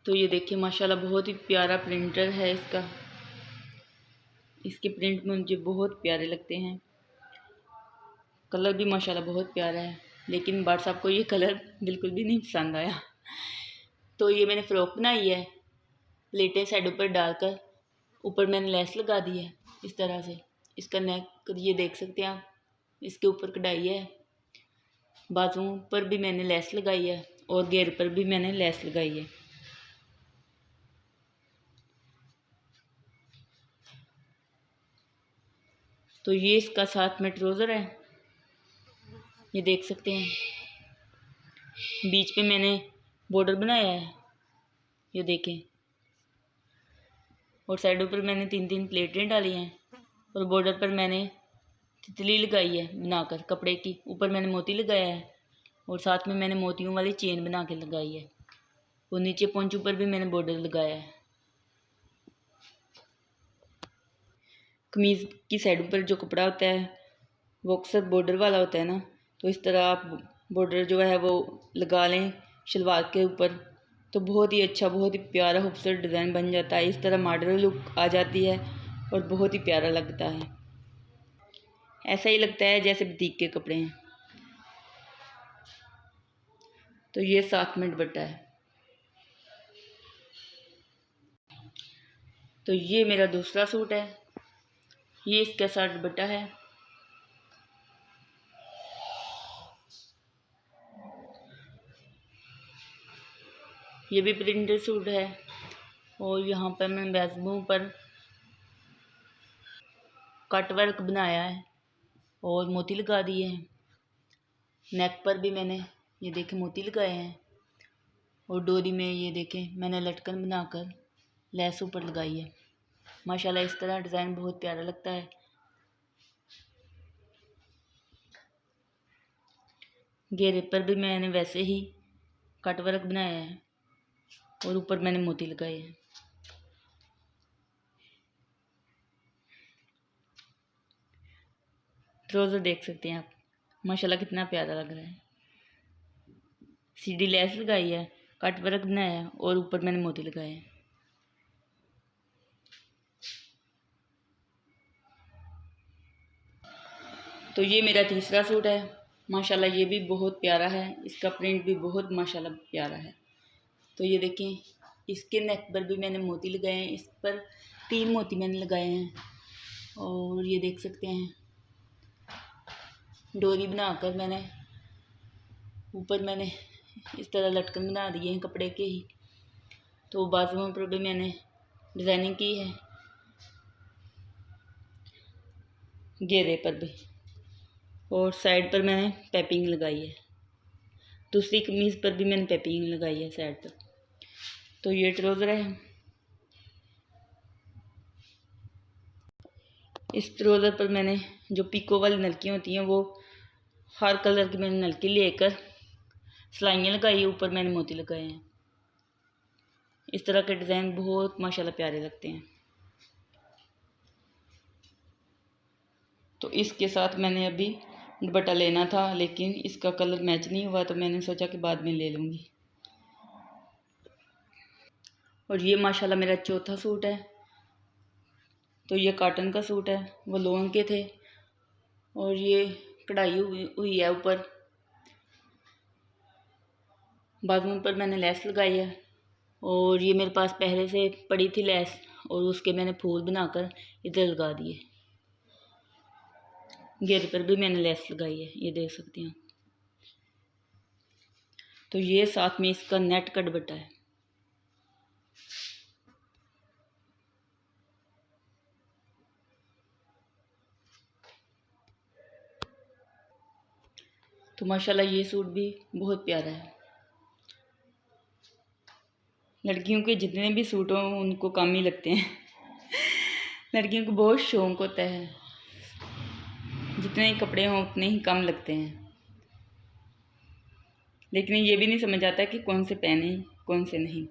तो ये देखिए माशाल्लाह बहुत ही प्यारा प्रिंटर है इसका। इसके प्रिंट मुझे बहुत प्यारे लगते हैं। कलर भी माशाल्लाह बहुत प्यारा है, लेकिन भाट साहब को ये कलर बिल्कुल भी नहीं पसंद आया। तो ये मैंने फ़्रॉक बनाई है, प्लेटें साइड ऊपर डालकर, ऊपर मैंने लेस लगा दी है इस तरह से। इसका नेक ये देख सकते हैं आप, इसके ऊपर कढ़ाई है, बाजुओं पर भी मैंने लेस लगाई है और घेर पर भी मैंने लेस लगाई है। तो ये इसका साथ में ट्राउज़र है, ये देख सकते हैं। बीच पे मैंने बॉर्डर बनाया है, ये देखें। और साइडों पर मैंने 3-3 प्लेटें डाली हैं और बॉर्डर पर मैंने तितली लगाई है बनाकर कपड़े की। ऊपर मैंने मोती लगाया है और साथ में मैंने मोतियों वाली चेन बना के लगाई है। और नीचे पोंचू पर भी मैंने बॉर्डर लगाया है। कमीज़ की साइडों पर जो कपड़ा होता है वो अक्सर बॉर्डर वाला होता है ना, तो इस तरह आप बॉर्डर जो है वो लगा लें शलवार के ऊपर, तो बहुत ही अच्छा, बहुत ही प्यारा खूबसूरत डिज़ाइन बन जाता है। इस तरह मॉडर्न लुक आ जाती है और बहुत ही प्यारा लगता है। ऐसा ही लगता है जैसे बुटीक के कपड़े हैं। तो ये साथ में दुपट्टा है। तो ये मेरा दूसरा सूट है, ये इसका साथ दुपट्टा है। ये भी प्रिंटेड सूट है और यहाँ पर मैंने बाजुओं पर कट वर्क बनाया है और मोती लगा दिए हैं। नेक पर भी मैंने ये देखें मोती लगाए हैं और डोरी में ये देखें मैंने लटकन बनाकर लेस ऊपर लगाई है। माशाल्लाह इस तरह डिज़ाइन बहुत प्यारा लगता है। घेरे पर भी मैंने वैसे ही कट वर्क बनाया है और ऊपर मैंने मोती लगाए हैं। ट्राउज़र देख सकते हैं आप, माशाल्लाह कितना प्यारा लग रहा है। सीधी लेस लगाई है, कट वर्क बनाया है और ऊपर मैंने मोती लगाए हैं। तो ये मेरा तीसरा सूट है, माशाल्लाह ये भी बहुत प्यारा है। इसका प्रिंट भी बहुत माशाल्लाह प्यारा है। तो ये देखें, इसके नेक पर भी मैंने मोती लगाए हैं। इस पर 3 मोती मैंने लगाए हैं और ये देख सकते हैं डोरी बनाकर मैंने ऊपर मैंने इस तरह लटकन बना दिए हैं कपड़े के ही। तो बाजुओं पर भी मैंने डिज़ाइनिंग की है, घेरे पर भी, और साइड पर मैंने पाइपिंग लगाई है। दूसरी कमीज़ पर भी मैंने पाइपिंग लगाई है साइड पर। तो ये ट्राउज़र है। इस ट्राउज़र पर मैंने जो पिको वाली नलकियाँ होती हैं वो हर कलर की मैंने नलकी लेकर सिलाइयाँ लगाई है, ऊपर मैंने मोती लगाए हैं। इस तरह के डिज़ाइन बहुत माशाल्लाह प्यारे लगते हैं। तो इसके साथ मैंने अभी दुपट्टा लेना था, लेकिन इसका कलर मैच नहीं हुआ, तो मैंने सोचा कि बाद में ले लूँगी। और ये माशाल्लाह मेरा चौथा सूट है। तो ये कॉटन का सूट है, वो लोन के थे और ये कढ़ाई हुई है ऊपर। बाजुओं पर मैंने लेस लगाई है और ये मेरे पास पहले से पड़ी थी लेस और उसके मैंने फूल बनाकर इधर लगा दिए। घेरे पर भी मैंने लेस लगाई है, ये देख सकते हैं। तो ये साथ में इसका नेट का दुपट्टा है। तो माशाल्लाह ये सूट भी बहुत प्यारा है। लड़कियों के जितने भी सूट हों उनको कम ही लगते हैं। लड़कियों को बहुत शौक़ होता है, जितने कपड़े हों उतने ही कम लगते हैं, लेकिन ये भी नहीं समझ आता कि कौन से पहने कौन से नहीं।